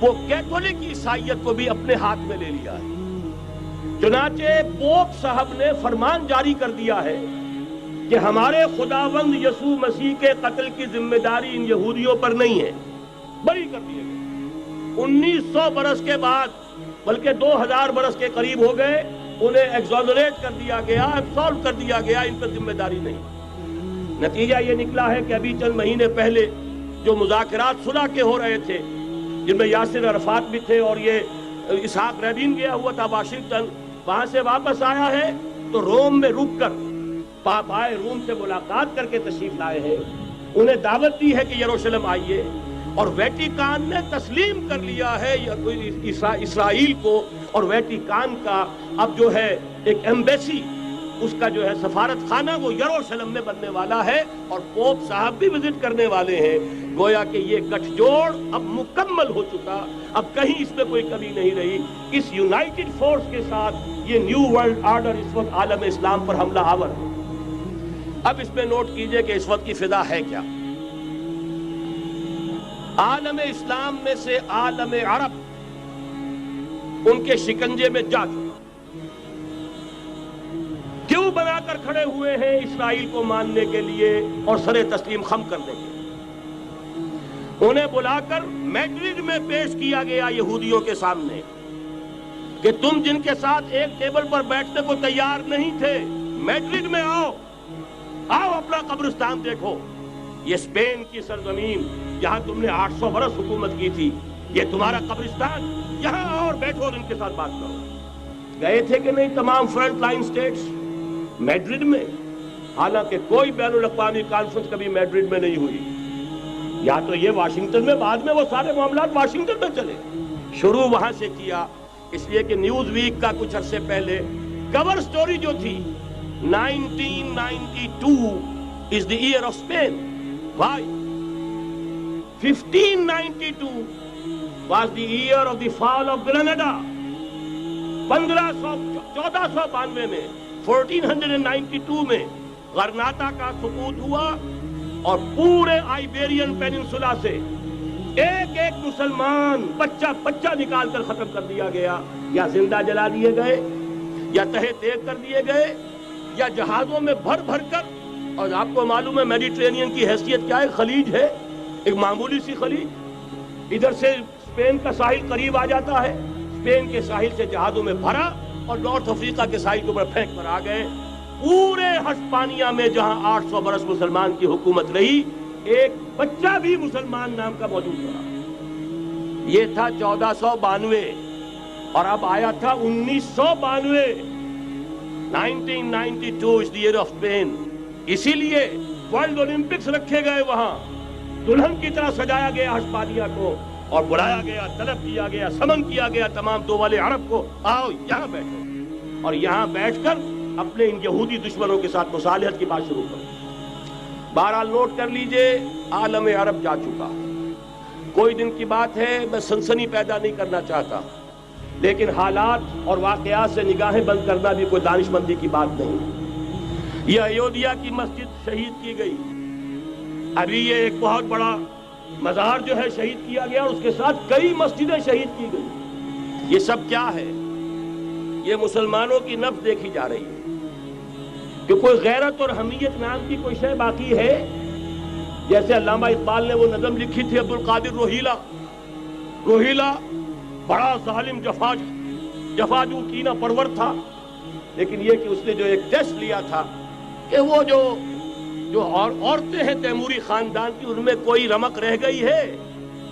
وہ کیتھولک عیسائیت کو بھی اپنے ہاتھ میں لے لیا ہے۔ چنانچہ پوپ صاحب نے فرمان جاری کر دیا ہے کہ ہمارے خداوند یسوع مسیح کے قتل کی ذمہ داری ان یہودیوں پر نہیں ہے، بری کر دیے گئے۔ 1900 برس کے بعد، بلکہ 2000 برس کے قریب ہو گئے، انہیں ایگزونریٹ کر دیا گیا، ایبسالو کر دیا گیا، ان پر ذمہ داری نہیں۔ نتیجہ یہ نکلا ہے کہ ابھی چند مہینے پہلے جو مذاکرات صلح کے ہو رہے تھے، جن میں یاسر عرفات بھی تھے اور یہ اسحاق رابین گیا ہوا تھا واشنگٹن، وہاں سے واپس آیا ہے تو روم میں رک کر پاپائے روم سے ملاقات کر کے تشریف لائے ہیں، انہیں دعوت دی ہے کہ یروشلم آئیے، اور ویٹیکان نے تسلیم کر لیا ہے اسرائیل کو، اور ویٹیکان کا اب جو ہے ایک ایمبیسی، اس کا جو ہے سفارت خانہ وہ یروشلم میں بننے والا ہے، اور پوپ صاحب بھی وزٹ کرنے والے ہیں۔ گویا کہ یہ گٹھ جوڑ اب مکمل ہو چکا، اب کہیں اس میں کوئی کمی نہیں رہی۔ اس یونائٹڈ فورس کے ساتھ یہ نیو ورلڈ آرڈر اس وقت عالم اسلام پر حملہ آور ہے۔ اب اس میں نوٹ کیجئے کہ اس وقت کی فضا ہے کیا۔ عالم اسلام میں سے عالم عرب ان کے شکنجے میں جا چکا، کیوں بنا کر کھڑے ہوئے ہیں اسرائیل کو ماننے کے لیے اور سر تسلیم خم کرنے کے لیے۔ انہیں بلا کر میڈرڈ میں پیش کیا گیا یہودیوں کے سامنے کہ تم جن کے ساتھ ایک ٹیبل پر بیٹھنے کو تیار نہیں تھے، میڈرڈ میں آؤ، آؤ اپنا قبرستان دیکھو، یہ اسپین کی سرزمین جہاں تم نے 800 برس حکومت کی تھی، یہ تمہارا قبرستان، یہاں آؤ اور بیٹھو اور ان کے ساتھ بات کرو۔ گئے تھے کہ نہیں تمام فرنٹ لائن سٹیٹس میڈرڈ میں؟ حالانکہ کوئی بین الاقوامی کانفرنس کبھی میڈرڈ میں نہیں ہوئی، یا تو یہ واشنگٹن میں، بعد میں وہ سارے معاملات واشنگٹن میں چلے، شروع وہاں سے کیا۔ اس لیے کہ نیوز ویک کا کچھ عرصے پہلے کور سٹوری جو تھی 1992 is the year of Spain. Why? 1592 was the year of the fall of Granada. 1492 میں 1492 میں غرناطہ کا سقوط ہوا، اور پورے آئیبیرین پیننسولا سے ایک ایک مسلمان بچہ نکال کر ختم کر دیا گیا، یا زندہ جلا دیے گئے، یا تہہ تیغ کر دیے گئے، یا جہازوں میں بھر بھر کر۔ اور آپ کو معلوم ہے میڈیٹرینین کی حیثیت کیا ہے، خلیج ہے، ایک معمولی سی خلیج، ادھر سے اسپین کا ساحل قریب آ جاتا ہے، اسپین کے ساحل سے جہازوں میں بھرا اور نارتھ افریقہ کے ساحل کے اوپر پھینک کر آ گئے۔ پورے ہسپانیہ میں جہاں 800 برس مسلمان کی حکومت رہی، ایک بچہ بھی مسلمان نام کا موجود رہا۔ یہ تھا 1492، اور اب آیا تھا 1992۔ 1992 is the year of Spain۔ اسی لیے ورلڈ اولمپکس رکھے گئے، وہاں دلہن کی طرح سجایا گیا ہسپانیہ کو، اور بلایا گیا، طلب کیا گیا، سمن کیا گیا تمام دول عرب کو، آؤ یہاں بیٹھو، اور یہاں بیٹھ کر اپنے ان یہودی دشمنوں کے ساتھ مصالحت کی بات شروع کرو۔ بہرحال نوٹ کر لیجئے، عالم عرب جا چکا، کوئی دن کی بات ہے، میں سنسنی پیدا نہیں کرنا چاہتا، لیکن حالات اور واقعات سے نگاہیں بند کرنا بھی کوئی دانشمندی کی بات نہیں۔ یہ ایودھیا کی مسجد شہید کی گئی، ابھی یہ ایک بہت بڑا مزار جو ہے شہید کیا گیا، اور اس کے ساتھ کئی مسجدیں شہید کی گئی۔ یہ سب کیا ہے؟ یہ مسلمانوں کی نفس دیکھی جا رہی ہے کہ کوئی غیرت اور حمیت نام کی کوئی شے باقی ہے۔ جیسے علامہ اقبال نے وہ نظم لکھی تھی، عبد القادر روہیلا بڑا ظالم جفاجو کینہ پرور تھا، لیکن یہ کہ اس نے جو ایک ٹیسٹ لیا تھا کہ وہ جو عورتیں ہیں تیموری خاندان کی، ان میں کوئی رمق رہ گئی ہے؟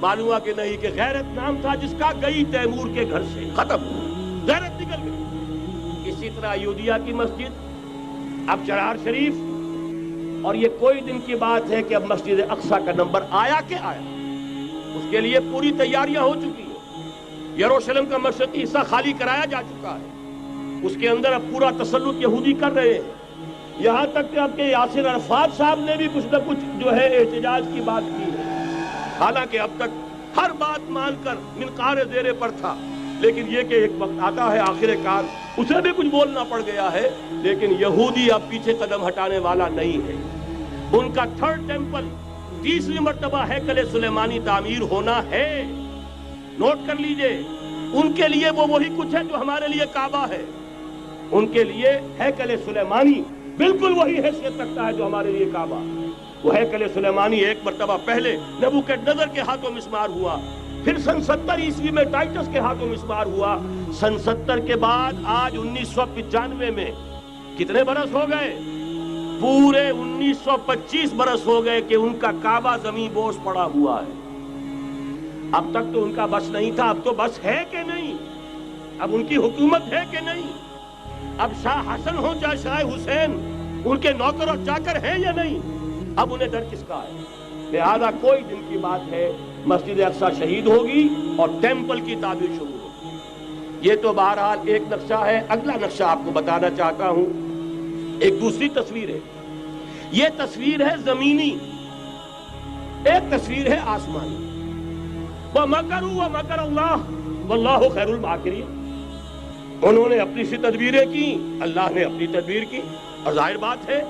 معلوم ہوا کہ نہیں، کہ غیرت نام تھا جس کا گئی تیمور کے گھر سے، ختم، غیرت نکل گئی۔ اسی طرح ایودھیا کی مسجد، اب چرار شریف، اور یہ کوئی دن کی بات ہے کہ اب مسجد اقصیٰ کا نمبر آیا کہ آیا، اس کے لیے پوری تیاریاں ہو چکی ہیں۔ یروشلم کا مشرقی حصہ خالی کرایا جا چکا ہے، اس کے اندر اب پورا تسلط یہودی کر رہے ہیں، یہاں تک کہ اب کے یاسر عرفات صاحب نے بھی کچھ نہ کچھ جو ہے احتجاج کی بات کی ہے، حالانکہ اب تک ہر بات مان کر منقار زیر پر تھا، لیکن یہ کہ ایک وقت آتا ہے آخر کار اسے بھی کچھ بولنا پڑ گیا ہے۔ لیکن یہودی اب پیچھے قدم ہٹانے والا نہیں ہے، ان کا تھرڈ ٹیمپل، تیسری مرتبہ ہیکل سلیمانی تعمیر ہونا ہے، نوٹ کر لیجئے، ان کے لیے وہ وہی کچھ ہے جو ہمارے لیے کعبہ ہے. ان کے لیے ہیکل سلیمانی بالکل وہی حیثیت رکھتا ہے جو ہمارے لیے کعبہ. وہ ہیکل سلیمانی ایک مرتبہ پہلے نبوکدنضر کے ہاتھوں مسمار ہوا، پھر سن 70 عیسوی میں ٹائٹس کے ہاتھوں مسمار ہوا. سن 70 کے بعد آج 1995 میں کتنے برس ہو گئے؟ پورے 1925 برس ہو گئے کہ ان کا کعبہ زمین بوس پڑا ہوا ہے. اب تک تو ان کا بس نہیں تھا، اب تو بس ہے کہ نہیں؟ اب ان کی حکومت ہے کہ نہیں؟ اب شاہ حسن ہو چاہے شاہ حسین، ان کے نوکر اور چاکر ہیں یا نہیں؟ اب انہیں ڈر کس کا ہے؟ لہذا کوئی دن کی بات ہے مسجد اقصی شہید ہوگی اور ٹیمپل کی تعمیر شروع ہوگی. یہ تو بہرحال ایک نقشہ ہے. اگلا نقشہ آپ کو بتانا چاہتا ہوں، ایک دوسری تصویر ہے. یہ تصویر ہے زمینی، ایک تصویر ہے آسمانی. وَمَكَرُوا وَمَكَرَ اللَّهُ وَاللَّهُ خَيْرُ الْمَاكِرِينَ. انہوں نے اپنی سی تدبیریں کی، اللہ نے اپنی تدبیر کی، اور ظاہر بات ہے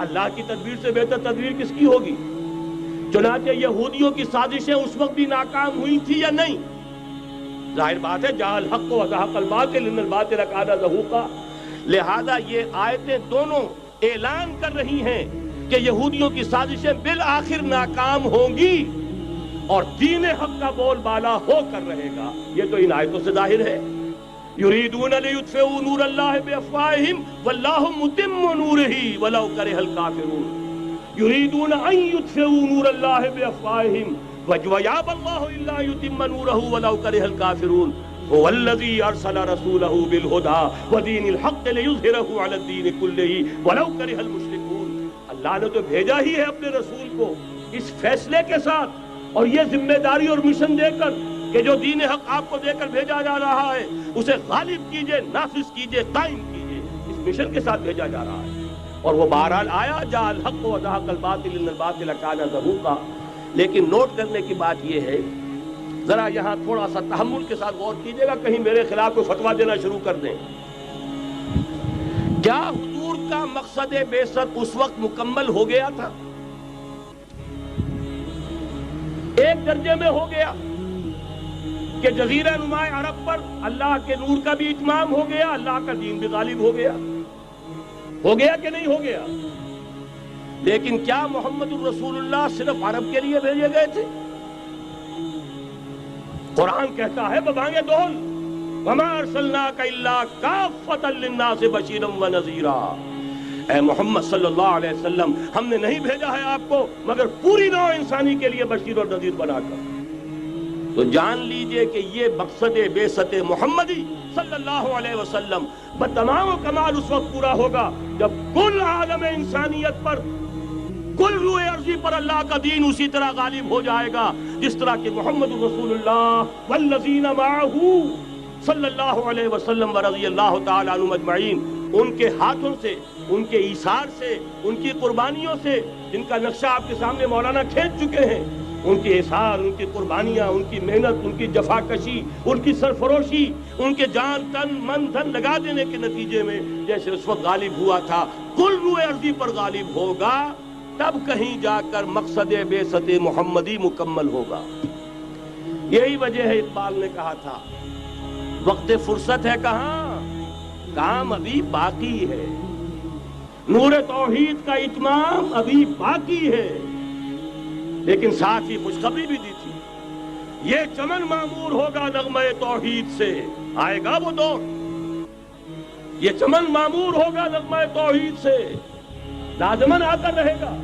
اللہ کی تدبیر سے بہتر تدبیر کس کی ہوگی؟ چنانچہ یہودیوں کی سازشیں اس وقت بھی ناکام ہوئی تھی یا نہیں؟ ظاہر بات ہے جاء الحق وزهق الباطل ان الباطل کان زہوقا. لہذا یہ آیتیں دونوں اعلان کر رہی ہیں کہ یہودیوں کی سازشیں بالآخر ناکام ہوں گی اور دین حق کا بول بالا ہو کر رہے گا. یہ تو ان آیتوں سے ظاہر ہے. یریدون لیطفئوا نور اللہ بافواہہم واللہ متم نورہ ولو کرہ الکافرون. یریدون ان یطفئوا نور اللہ بافواہہم ویابى اللہ الا یتم نورہ ولو کرہ الکافرون. هو الذی ارسل رسولہ بالہدى ودین الحق لیظہرہ علی الدین کلہ ولو کرہ المشرکون. اللہ نے تو بھیجا ہی ہے اپنے رسول کو اس فیصلے کے ساتھ اور یہ ذمہ داری اور مشن دے کر کہ جو دین حق آپ کو دے کر بھیجا جا رہا ہے اسے غالب کیجئے، نافذ کیجئے، قائم کیجئے. اس مشن کے ساتھ بھیجا جا رہا ہے اور وہ بہرحال آیا جاء الحق وزهق الباطل ان الباطل کان زہوقا. لیکن نوٹ کرنے کی بات یہ ہے، ذرا یہاں تھوڑا سا تحمل کے ساتھ غور کیجئے گا، کہیں میرے خلاف کوئی فتویٰ دینا شروع کر دیں. کیا حضور کا مقصد بعثت اس وقت مکمل ہو گیا تھا؟ ایک درجے میں ہو گیا کہ جزیرہ نما عرب پر اللہ کے نور کا بھی اتمام ہو گیا، اللہ کا دین بھی غالب ہو گیا. ہو گیا کہ نہیں ہو گیا؟ لیکن کیا محمد الرسول اللہ صرف عرب کے لیے بھیجے گئے تھے؟ قرآن کہتا ہے ببانگ دول وما ارسلناک الا کافۃ للناس بشیرا ونذیرا. اے محمد صلی اللہ علیہ وسلم، ہم نے نہیں بھیجا ہے آپ کو مگر پوری نوع انسانی کے لیے بشیر اور نذیر بنا کر. تو جان لیجئے کہ یہ مقصد بعثت محمدی صلی اللہ علیہ وسلم بتمام و کمال اس وقت پورا ہوگا جب کل عالم انسانیت پر، کل روئے ارضی پر اللہ کا دین اسی طرح غالب ہو جائے گا جس طرح کہ محمد رسول اللہ والذین معہ صلی اللہ علیہ وسلم ورضی اللہ تعالی عنہم اجمعین، ان کے ہاتھوں سے، ان کے ایثار سے، ان کی قربانیوں سے، جن کا نقشہ آپ کے سامنے مولانا کھینچ چکے ہیں، ان کے احسار، ان کی قربانیاں، ان کی محنت، ان کی جفاکشی، ان کی سرفروشی، ان کے جان تن من دھن لگا دینے کے نتیجے میں جیسے اس وقت غالب ہوا تھا کل روئے ارضی پر غالب ہوگا، تب کہیں جا کر مقصد بعثت محمدی مکمل ہوگا. یہی وجہ ہے اقبال نے کہا تھا وقت فرصت ہے کہاں، کام ابھی باقی ہے، نور توحید کا اتمام ابھی باقی ہے. لیکن ساتھ ہی خوشخبری بھی دی تھی، یہ چمن معمور ہوگا نغمہ توحید سے. آئے گا وہ دور، یہ چمن معمور ہوگا نغمہ توحید سے، لازماً آ کر رہے گا.